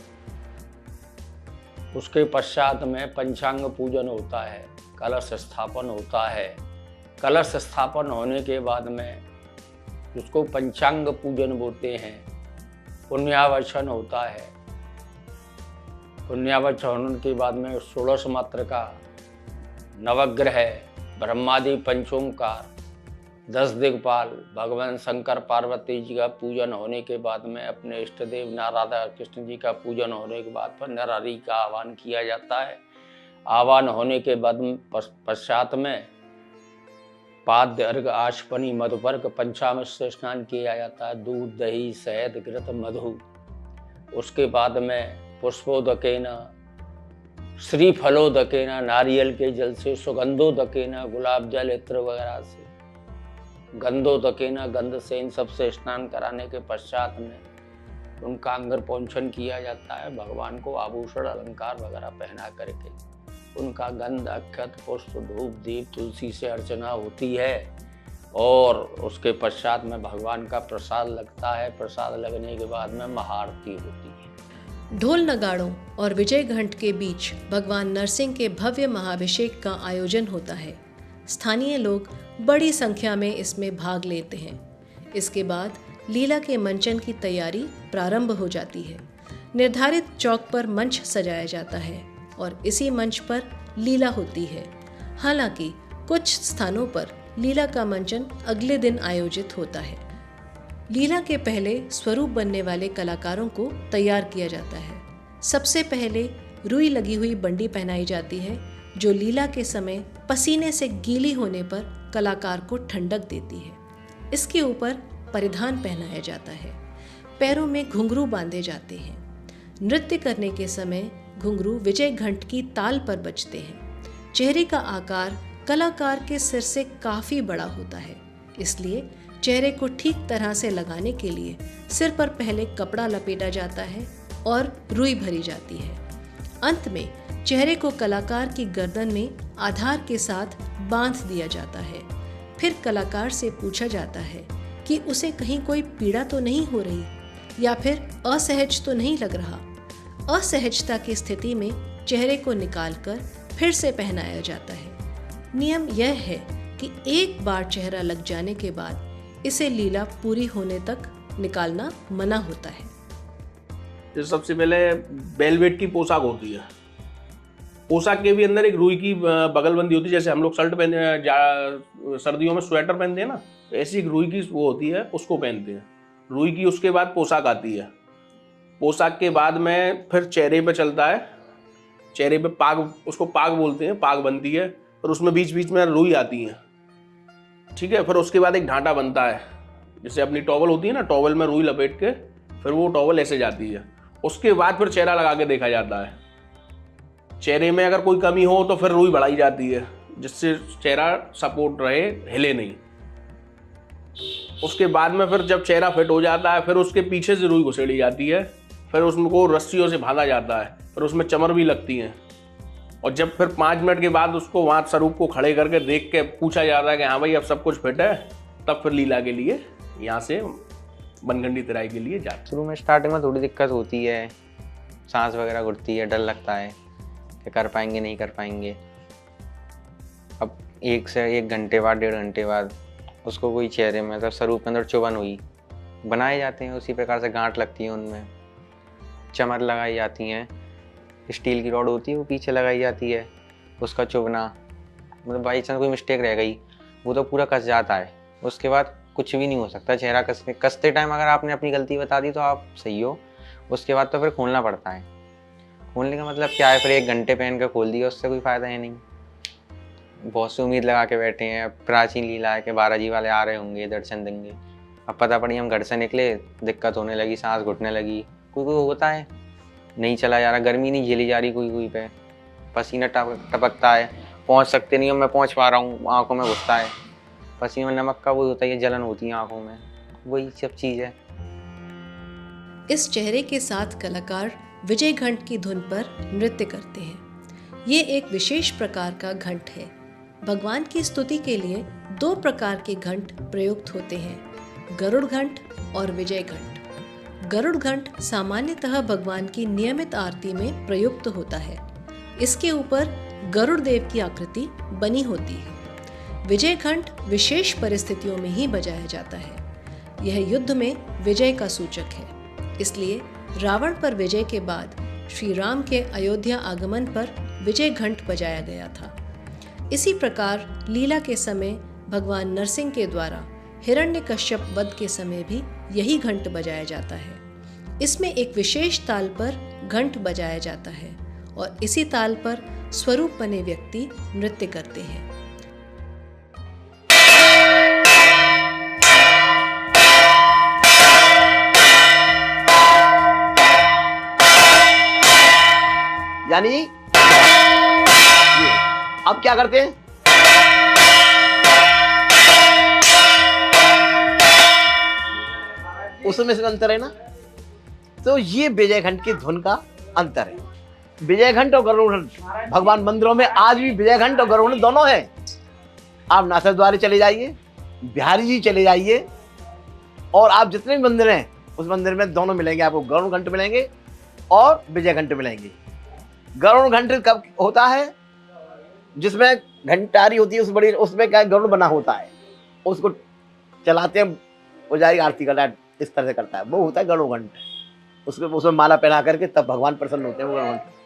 उसके पश्चात में पंचांग पूजन होता है, कलश स्थापन होता है। कलश स्थापन होने के बाद में उसको पंचांग पूजन बोलते हैं। पुण्यावचन होता है। पुण्यावचन होने के बाद में 16 मात्र का नवग्रह, ब्रह्मादि पंचोंकार, 10 दिक्पाल, भगवान शंकर पार्वती जी का पूजन होने के बाद में अपने इष्ट देव राधा कृष्ण जी का पूजन होने के बाद पर नर हरि का आह्वान किया जाता है। आवाहन होने के बाद पश्चात में पाद्य अर्घ आशपनी मधुपर्क पंचामृत से स्नान किया जाता है, दूध दही शहद घृत मधु। उसके बाद में पुष्पोदकेना श्रीफलोदकेना नारियल के जल से, सुगंधोदकेना गुलाब जल इत्र वगैरह से, गंधोदकेना गंध से, इन सब से स्नान कराने के पश्चात में उनका अंगर पोंछन किया जाता है। भगवान को आभूषण अलंकार वगैरह पहना करके उनका गंध अक्षत पुष्प धूप दीप तुलसी से अर्चना होती है और उसके पश्चात में भगवान का प्रसाद लगता है। प्रसाद लगने के बाद में महाआरती होती है। ढोल नगाड़ों और विजय घंट के बीच भगवान नरसिंह के भव्य महाभिषेक का आयोजन होता है। स्थानीय लोग बड़ी संख्या में इसमें भाग लेते हैं। इसके बाद लीला के मंचन की तैयारी प्रारंभ हो जाती है। निर्धारित चौक पर मंच सजाया जाता है और इसी मंच पर लीला होती है। हालांकि कुछ स्थानों पर लीला का मंचन अगले दिन आयोजित होता है। लीला के पहले स्वरूप बनने वाले कलाकारों को तैयार किया जाता है। सबसे पहले रुई लगी हुई बंडी पहनाई जाती है, जो लीला के समय पसीने से गीली होने पर कलाकार को ठंडक देती है। इसके ऊपर परिधान पहनाया जाता है। पैरों में घुंघरू बांधे जाते हैं। नृत्य करने के समय घुंघरू विजय घंट की ताल पर बजते हैं। चेहरे का आकार कलाकार के सिर से काफ़ी बड़ा होता है, इसलिए चेहरे को ठीक तरह से लगाने के लिए सिर पर पहले कपड़ा लपेटा जाता है और रुई भरी जाती है। अंत में चेहरे को कलाकार की गर्दन में आधार के साथ बांध दिया जाता है। फिर कलाकार से पूछा जाता है कि उसे कहीं कोई पीड़ा तो नहीं हो रही या फिर असहज तो नहीं लग रहा। असहजता की स्थिति में चेहरे को निकालकर फिर से पहनाया जाता है। नियम यह है कि एक बार चेहरा लग जाने के बाद इसे लीला पूरी होने तक निकालना मना होता है। जैसे सबसे पहले वेलवेट की पोशाक होती है। पोशाक के भी अंदर एक रुई की बगलबंदी होती है। जैसे हम लोग शर्ट पहनते सर्दियों में स्वेटर पहनते हैं ना, ऐसी एक रुई की वो होती है, उसको पहनते हैं रुई की। उसके बाद पोशाक आती है। पोशाक के बाद में फिर चेहरे पे चलता है। चेहरे पे पाग, उसको पाग बोलते हैं, पाग बनती है। फिर उसमें बीच बीच में रुई आती है, ठीक है। फिर उसके बाद एक ढांटा बनता है, जैसे अपनी टॉवल होती है ना, टॉवल में रुई लपेट के फिर वो टॉवल ऐसे जाती है। उसके बाद फिर चेहरा लगा के देखा जाता है। चेहरे में अगर कोई कमी हो तो फिर रुई बढ़ाई जाती है, जिससे चेहरा सपोर्ट रहे, हिले नहीं। उसके बाद में फिर जब चेहरा फिट हो जाता है, फिर उसके पीछे से रुई घुसेड़ी जाती है। फिर उसको रस्सियों से बांधा जाता है। फिर उसमें चमर भी लगती हैं। और जब फिर 5 मिनट के बाद उसको वहाँ स्वरूप को खड़े करके देख के पूछा जाता है कि हाँ भाई अब सब कुछ फिट है, तब फिर लीला के लिए यहाँ से बनगंडी तराई के लिए जाते। शुरू में स्टार्टिंग में थोड़ी दिक्कत होती है, सांस वगैरह घुटती है, डर लगता है कि कर पाएंगे नहीं कर पाएंगे। अब 1 से 1 घंटे बाद 1.5 घंटे बाद उसको कोई चेहरे में मतलब स्वरूप के अंदर चुभन हुई बनाए जाते हैं। उसी प्रकार से गांठ लगती है, उनमें चमर लगाई जाती हैं। स्टील की रॉड होती है वो पीछे लगाई जाती है। उसका चुभना मतलब बाई चांस कोई मिस्टेक रह गई वो तो पूरा कस जाता है। उसके बाद कुछ भी नहीं हो सकता। चेहरा कसते टाइम अगर आपने अपनी गलती बता दी तो आप सही हो। उसके बाद तो फिर खोलना पड़ता है। खोलने का मतलब क्या है, फिर 1 घंटे पहन कर खोल दिया, उससे कोई फ़ायदा है नहीं। बहुत सी उम्मीद लगा के बैठे हैं। प्राचीन लीला है कि 12 जी वाले आ रहे होंगे, दर्शन देंगे। अब पता पड़ी हम घर से निकले, दिक्कत होने लगी, सांस घुटने लगी। कोई होता है नहीं चला जा रहा, गर्मी नहीं झेली जा रही, कोई पे पसीना टपकता है, पहुंच सकते नहीं, मैं पहुंच पा रहा हूँ, आंखों में घुसता है पसीना, नमक का वही होता है, जलन होती है आंखों में, वही सब चीज़ है। इस चेहरे के साथ कलाकार विजय घंट की धुन पर नृत्य करते हैं। ये एक विशेष प्रकार का घंट है। भगवान की स्तुति के लिए 2 प्रकार के घंट प्रयुक्त होते हैं, गरुड़ घंट और विजय घंट। गरुड़ घंट सामान्यतः भगवान की नियमित आरती में प्रयुक्त होता है। इसके ऊपर गरुड़ देव की आकृति बनी होती है। विजय घंट विशेष परिस्थितियों में ही बजाया जाता है। यह युद्ध में विजय का सूचक है, इसलिए रावण पर विजय के बाद श्री राम के अयोध्या आगमन पर विजय घंट बजाया गया था। इसी प्रकार लीला के समय भगवान नरसिंह के द्वारा हिरण्यकश्यप वध के समय भी यही घंट बजाया जाता है। इसमें एक विशेष ताल पर घंट बजाया जाता है और इसी ताल पर स्वरूप बने व्यक्ति नृत्य करते हैं। यानी ये अब क्या करते हैं, उसमें से अंतर है ना। तो ये विजय घंट की धुन का अंतर है। विजय घंट और गरुड़ घंट भगवान मंदिरों में आज भी विजय घंट और गरुड़ घंट दोनों है। आप नासर द्वारे चले जाइए, बिहारी जी चले जाइए, और आप जितने भी मंदिर हैं उस मंदिर में दोनों मिलेंगे। आपको गरुड़ घंट मिलेंगे और विजय घंट मिलेंगे। गरुड़ घंट कब होता है, जिसमें घंटारी होती है, उस बड़ी उसमें क्या गरुड़ बना होता है, उसको चलाते हैं, पुजारी आरती करता है, इस तरह से करता है, वो होता है गरुड़ घंट। उसमें माला पहना करके तब भगवान प्रसन्न होते हैं, वो गरुड़ घंट।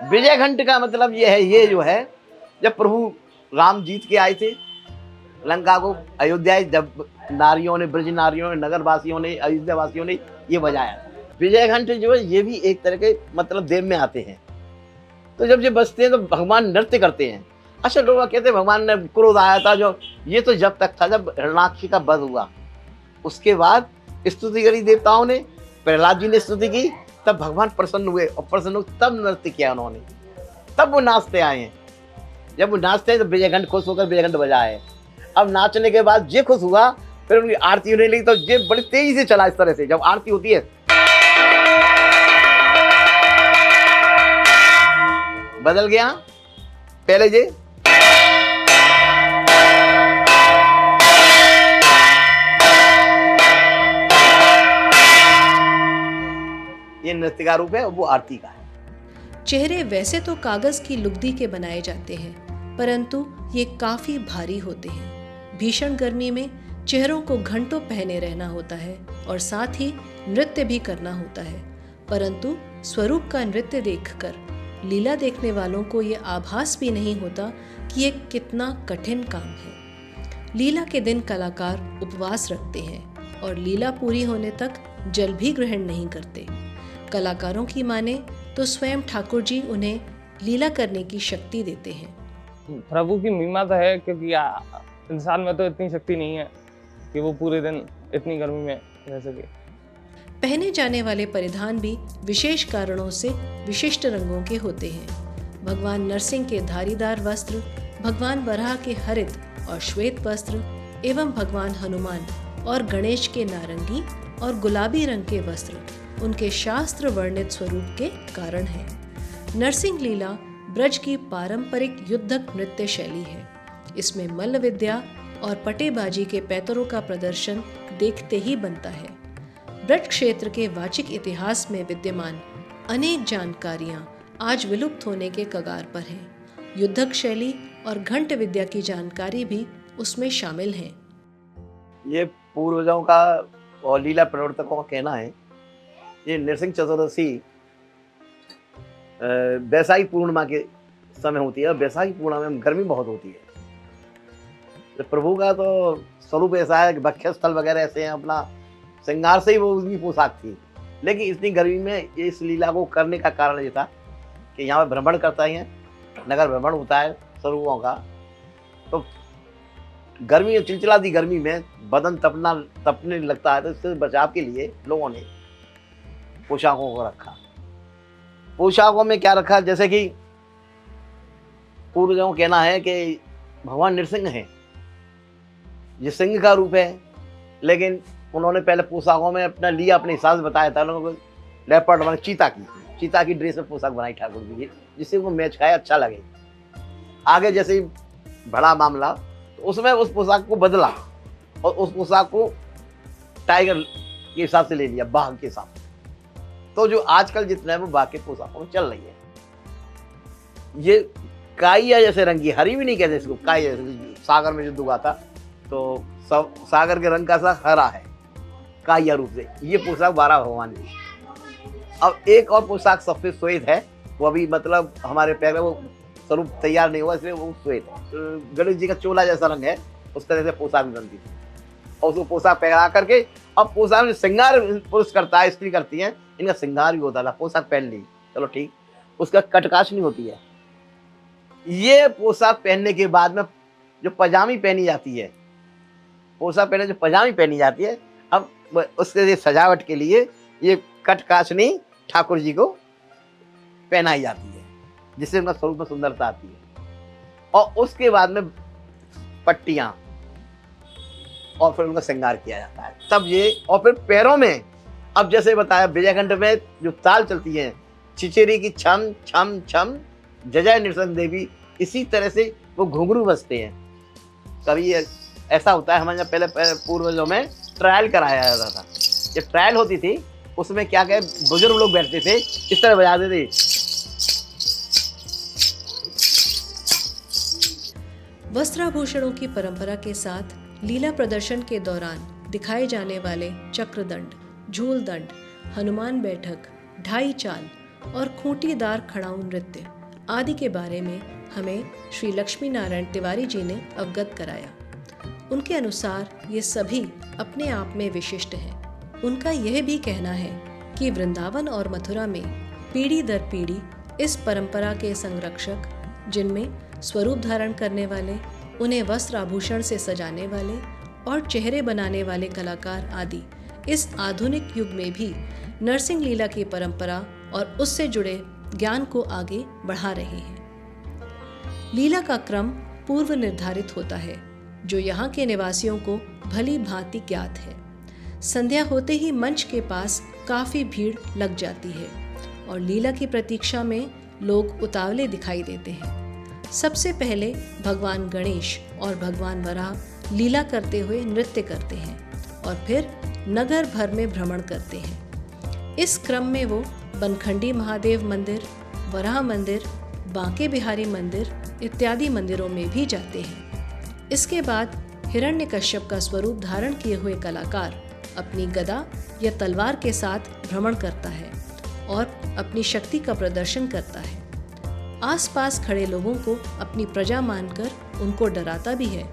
विजय घंट का मतलब ये है, ये जो है जब प्रभु राम जीत के आए थे लंका को, अयोध्या, जब नारियों ने, ब्रज नारियों ने, नगर वासियों ने, अयोध्या वासियों ने ये बजाया। विजय घंट जो है ये भी एक तरह के मतलब देव में आते हैं। तो जब ये बजते हैं तो भगवान नृत्य करते हैं। अच्छा, लोग कहते हैं भगवान ने क्रोध आया था, जो ये तो जब तक था जब हिरण्याक्ष का वध हुआ, उसके बाद स्तुति करी देवताओं ने, प्रहलाद जी ने स्तुति की, तब भगवान प्रसन्न हुए, और प्रसन्न हुए तब नृत्य किया उन्होंने, तब वो नाचते आए हैं। जब वो नाचते हैं तो विजय घंट खुश होकर विजय घंट बजाए। अब नाचने के बाद ये खुश हुआ, फिर उनकी आरती होने लगी, तो ये बड़ी तेजी से चला। इस तरह से जब आरती होती है बदल गया, पहले ये नृत्य का रूप है, वो आरती का है। चेहरे वैसे तो कागज की लुगदी के बनाए जाते हैं, परंतु ये काफी भारी होते हैं। भीषण गर्मी में चेहरों को घंटों पहने रहना होता है और साथ ही नृत्य भी करना होता है, परंतु स्वरूप का नृत्य देखकर लीला देखने वालों को ये आभास भी नहीं होता कि ये कितना कठिन काम है। लीला के दिन कलाकार उपवास रखते हैं और लीला पूरी होने तक जल भी ग्रहण नहीं करते। कलाकारों की माने तो स्वयं ठाकुर जी उन्हें लीला करने की शक्ति देते हैं। प्रभु की महिमा तो है, क्योंकि इंसान में तो इतनी शक्ति नहीं है कि वो पूरे दिन इतनी गर्मी में रह सके। पहने जाने वाले परिधान भी विशेष कारणों से विशिष्ट रंगों के होते हैं। भगवान नरसिंह के धारीदार वस्त्र, भगवान वराह के हरित और श्वेत वस्त्र एवं भगवान हनुमान और गणेश के नारंगी और गुलाबी रंग के वस्त्र उनके शास्त्र वर्णित स्वरूप के कारण हैं। नरसिंह लीला ब्रज की पारंपरिक युद्धक नृत्य शैली है। इसमें मल्ल विद्या और पटेबाजी के पैतरों का प्रदर्शन देखते ही बनता है। ब्रज क्षेत्र के वाचिक इतिहास में विद्यमान अनेक जानकारियां आज विलुप्त होने के कगार पर हैं। युद्धक शैली और घंट विद्या की जानकारी भी उसमें शामिल है। ये पूर्वजों का और लीला प्रवर्तकों का कहना है, ये नरसिंह चतुर्दशी वैशाखी पूर्णिमा के समय होती है। वैशाखी पूर्णिमा में गर्मी बहुत होती है। तो प्रभु का तो स्वरूप ऐसा है कि भक्ष्य स्थल वगैरह ऐसे हैं, अपना श्रृंगार से ही वो उसकी पोशाक थी। लेकिन इतनी गर्मी में इस लीला को करने का कारण ये था कि यहाँ पे भ्रमण करता ही है, नगर भ्रमण होता है स्वरूपों का, तो गर्मी, चिलचिलाती गर्मी में बदन तपने लगता है, तो इससे बचाव के लिए लोगों ने पोशाकों को रखा। पोशाकों में क्या रखा, जैसे कि पूर्वजों का कहना है कि भगवान नरसिंह हैं, ये सिंह का रूप है, लेकिन उन्होंने पहले पोशाकों में अपना लिया, अपने हिसाब से बताया था। लोगों को लेपर्ड बना, चीता की ड्रेस में पोशाक बनाई ठाकुर जी की, जिससे उनको मैच खाए, अच्छा लगे। आगे जैसे ही बड़ा मामला, तो उसमें उस पोशाक को बदला और उस पोशाक को टाइगर के हिसाब से ले लिया, बाघ के हिसाब से। तो जो आजकल जितना है वो बाघ के पोशाकों में चल रही है। ये काइया जैसे रंग की, हरी भी नहीं कहते इसको, काइया सागर में जो उगाता, तो सब सागर के रंग का सा हरा है काइया रूप से। ये पोशाक 12 भगवान की। अब एक और पोशाक सफेद श्वेत है, वो अभी मतलब हमारे पैर में वो स्वरूप तैयार नहीं हुआ, इसलिए वो श्वेत है। गणेश जी का चोला जैसा रंग है, उस तरह से पोशाक बनती थी। और उसको पोशाक पहना करके, अब पोशाक में श्रृंगार पुरुष करता है, स्त्री करती है, इनका श्रृंगार भी होता था। पोशाक पहन ली, चलो ठीक, उसका कटकाश नहीं होती है, ये पोशाक पहनने के बाद में जो पजामी पहनी जाती है, पोशाक पहने जो पजामी पहनी जाती है, अब उसके लिए सजावट के लिए ये कटकासनी ठाकुर जी को पहनाई जाती है, जिससे उनका स्वरूप में सुंदरता आती है। और उसके बाद में पट्टियां और फिर उनका श्रृंगार किया जाता है तब ये। और फिर पैरों में, अब जैसे बताया विजयघंट में जो ताल चलती है, चिचेरी की छम छम छम जय नृसिंह देवी, इसी तरह से वो घुंघरू बजते हैं। कभी ऐसा होता है, हमारे यहाँ पहले पूर्वजों में ट्रायल कराया जाता था। जब ट्रायल होती थी उसमें क्या कहे, बुजुर्ग लोग बैठते थे, इस तरह बजाते थे। वस्त्राभूषणों की परंपरा के साथ लीला प्रदर्शन के दौरान दिखाए जाने वाले चक्रदंड, झूलदंड, हनुमान बैठक, ढाई चाल और खूंटीदार खड़ाऊ नृत्य आदि के बारे में हमें श्री लक्ष्मी नारायण तिवारी जी ने अवगत कराया। उनके अनुसार ये सभी अपने आप में विशिष्ट हैं। उनका यह भी कहना है कि वृंदावन और मथुरा में पीढ़ी दर पीढ़ी इस परंपरा के संरक्षक, जिनमें स्वरूप धारण करने वाले, उन्हें वस्त्र आभूषण से सजाने वाले और चेहरे बनाने वाले कलाकार आदि इस आधुनिक युग में भी नरसिंह लीला की परंपरा और उससे जुड़े ज्ञान को आगे बढ़ा रहे हैं। लीला का क्रम पूर्व निर्धारित होता है, जो यहाँ के निवासियों को भली भांति ज्ञात है। संध्या होते ही मंच के पास काफी भीड़ लग जाती है और लीला की प्रतीक्षा में लोग उतावले दिखाई देते हैं। सबसे पहले भगवान गणेश और भगवान वराह लीला करते हुए नृत्य करते हैं और फिर नगर भर में भ्रमण करते हैं। इस क्रम में वो बनखंडी महादेव मंदिर, वराह मंदिर, बांके बिहारी मंदिर इत्यादि मंदिरों में भी जाते हैं। इसके बाद हिरण्यकश्यप का स्वरूप धारण किए हुए कलाकार अपनी गदा या तलवार के साथ भ्रमण करता है और अपनी शक्ति का प्रदर्शन करता है। आसपास खड़े लोगों को अपनी प्रजा मानकर उनको डराता भी है।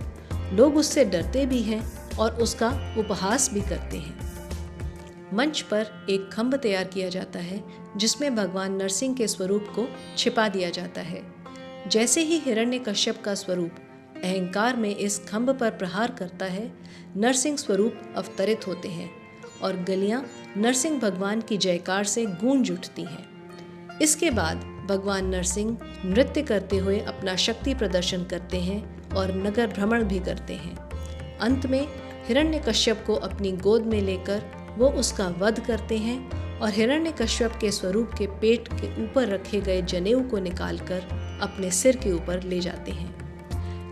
लोग उससे डरते भी हैं और उसका उपहास भी करते हैं। मंच पर एक खंभ तैयार किया जाता है जिसमें भगवान नरसिंह के स्वरूप को छिपा दिया जाता है। जैसे ही हिरण्यकश्यप का स्वरूप अहंकार में इस खंभ पर प्रहार करता है, नरसिंह स्वरूप अवतरित होते हैं और गलियां नरसिंह भगवान की जयकार से गूंज उठती हैं। इसके बाद भगवान नरसिंह नृत्य करते हुए अपना शक्ति प्रदर्शन करते हैं और नगर भ्रमण भी करते हैं। अंत में हिरण्यकश्यप को अपनी गोद में लेकर वो उसका वध करते हैं और हिरण्यकश्यप के स्वरूप के पेट के ऊपर रखे गए जनेऊ को निकालकर अपने सिर के ऊपर ले जाते हैं।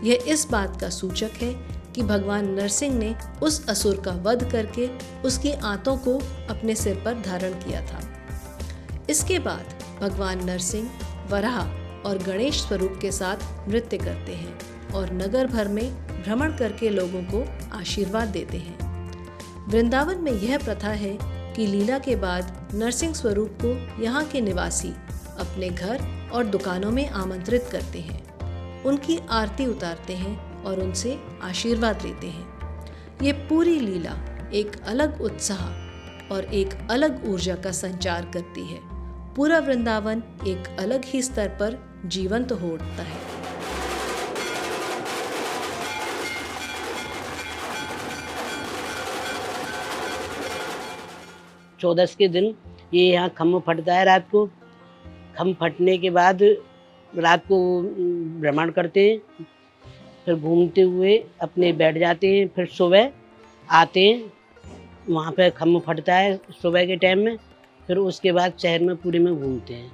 यह इस बात का सूचक है कि भगवान नरसिंह ने उस असुर का वध करके उसकी आंतों को अपने सिर पर धारण किया था। इसके बाद भगवान नरसिंह वराह और गणेश स्वरूप के साथ नृत्य करते हैं और नगर भर में भ्रमण करके लोगों को आशीर्वाद देते हैं। वृंदावन में यह प्रथा है कि लीला के बाद नरसिंह स्वरूप को यहाँ के निवासी अपने घर और दुकानों में आमंत्रित करते हैं, उनकी आरती उतारते हैं और उनसे आशीर्वाद लेते हैं। ये पूरी लीला एक अलग उत्साह और एक अलग ऊर्जा का संचार करती है। पूरा वृंदावन एक अलग ही स्तर पर जीवंत हो उठता है। चौदस के दिन ये यहाँ खम्भ फटता है रात को। खम्भ फटने के बाद रात को भ्रमण करते हैं, फिर घूमते हुए अपने बैठ जाते हैं। फिर सुबह आते हैं, वहाँ पे खम्भ फटता है सुबह के टाइम में। फिर उसके बाद शहर में पूरे में घूमते हैं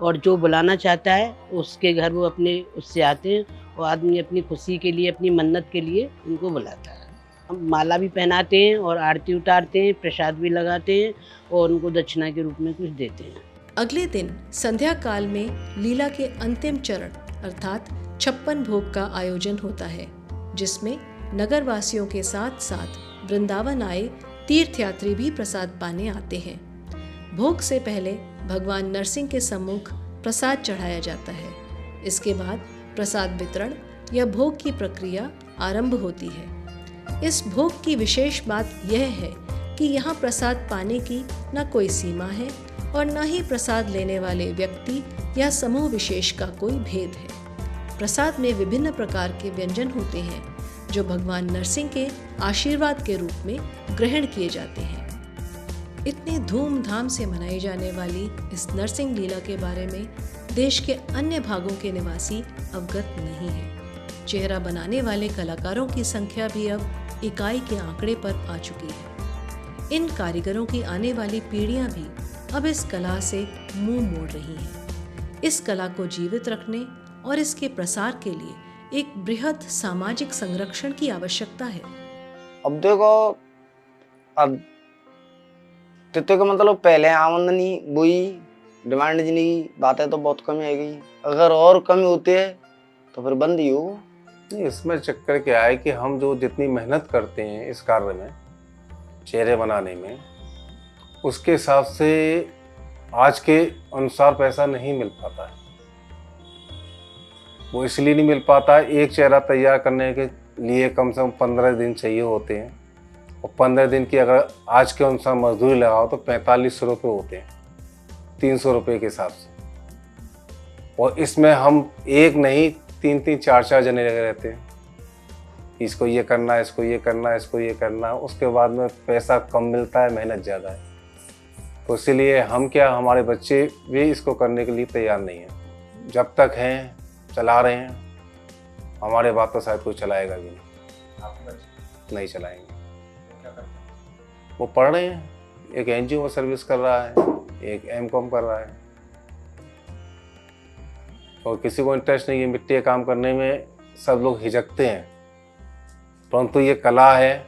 और जो बुलाना चाहता है उसके घर वो अपने उससे आते हैं और आदमी अपनी खुशी के लिए, अपनी मन्नत के लिए उनको बुलाता है। हम माला भी पहनाते हैं और आरती उतारते हैं, प्रसाद भी लगाते हैं और उनको दक्षिणा के रूप में कुछ देते हैं। अगले दिन संध्या काल में लीला के अंतिम चरण अर्थात 56 भोग का आयोजन होता है, जिसमें नगर वासियों के साथ साथ वृंदावन आए तीर्थयात्री भी प्रसाद पाने आते हैं। भोग से पहले भगवान नरसिंह के सम्मुख प्रसाद चढ़ाया जाता है। इसके बाद प्रसाद वितरण या भोग की प्रक्रिया आरंभ होती है। इस भोग की विशेष बात यह है कि यहाँ प्रसाद पाने की न कोई सीमा है और न ही प्रसाद लेने वाले व्यक्ति या समूह विशेष का कोई भेद है। प्रसाद में विभिन्न प्रकार के व्यंजन होते हैं जो भगवान नरसिंह के आशीर्वाद के रूप में ग्रहण किए जाते हैं। इतने धूमधाम से मनाई जाने वाली इस नरसिंह लीला के बारे में देश के अन्य भागों के निवासी अवगत नहीं है। चेहरा बनाने वाले कलाकारों की संख्या भी अब इकाई के आंकड़े पर आ चुकी है। इन कारीगरों की आने वाली पीढ़ियां भी अब इस कला से मुंह मोड़ रही हैं। इस कला को जीवित रखने और इसके प्रसार के लिए एक बृहद सामाजिक संरक्षण की आवश्यकता है। अब देखो, अब तो मतलब पहले आमदनी वही डिमांड जिनी बातें तो बहुत कम है गई, अगर और कमी होती है तो फिर बंद ही हो। नहीं, इसमें चक्कर क्या है कि हम जो जितनी मेहनत करते हैं इस कार्य में, चेहरे बनाने में, उसके हिसाब से आज के अनुसार पैसा नहीं मिल पाता है। वो इसलिए नहीं मिल पाता है, एक चेहरा तैयार करने के लिए कम से कम 15 दिन चाहिए होते हैं, और 15 दिन की अगर आज के अनुसार मजदूरी लगाओ तो 4500 रुपये होते हैं 300 रुपये के हिसाब से। और इसमें हम एक नहीं 3-3, 4-4 जने लगे रहते हैं, इसको ये करना है, इसको ये करना है, इसको ये करना है। उसके बाद में पैसा कम मिलता है, मेहनत ज़्यादा है। तो इसीलिए हम क्या, हमारे बच्चे भी इसको करने के लिए तैयार नहीं हैं। जब तक हैं चला रहे हैं, हमारे बात तो शायद कोई चलाएगा भी नहीं चलाएंगे। वो पढ़ रहे हैं, एक एनजीओ में सर्विस कर रहा है, एक एमकॉम कर रहा है, और किसी को इंटरेस्ट नहीं है मिट्टी का काम करने में। सब लोग हिचकते हैं, परंतु ये कला है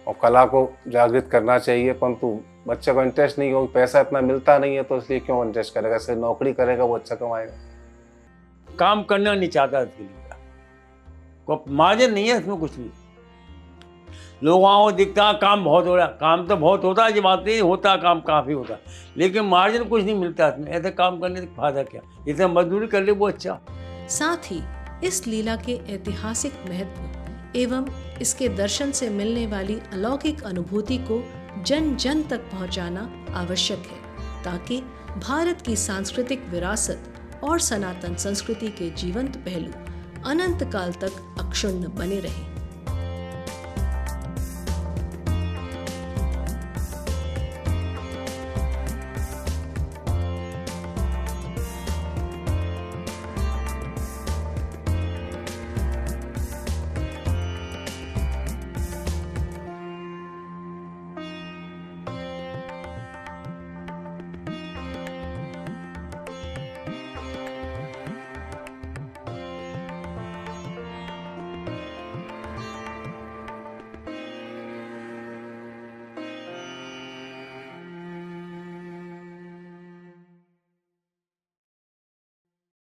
और कला को जागृत करना चाहिए। परंतु बच्चे को इंटरेस्ट नहीं, क्योंकि पैसा इतना मिलता नहीं है, तो इसलिए क्यों इंटरेस्ट करेगा। सिर्फ नौकरी करेगा वो अच्छा कमाएगा। काम करना नहीं चाहता इसके लिए, कोई मार्जिन नहीं है इसमें कुछ भी। लोगों को दिखता है काम बहुत हो रहा है, काम तो बहुत होता है, ये बात नहीं होता, काम काफ़ी होता है, लेकिन मार्जिन कुछ नहीं मिलता इसमें। ऐसे काम करने का फायदा क्या, इतना मजदूरी कर ले वो अच्छा। साथ ही इस लीला के ऐतिहासिक महत्व एवं इसके दर्शन से मिलने वाली अलौकिक अनुभूति को जन जन तक पहुंचाना आवश्यक है, ताकि भारत की सांस्कृतिक विरासत और सनातन संस्कृति के जीवंत पहलू अनंत काल तक अक्षुण्ण बने रहें।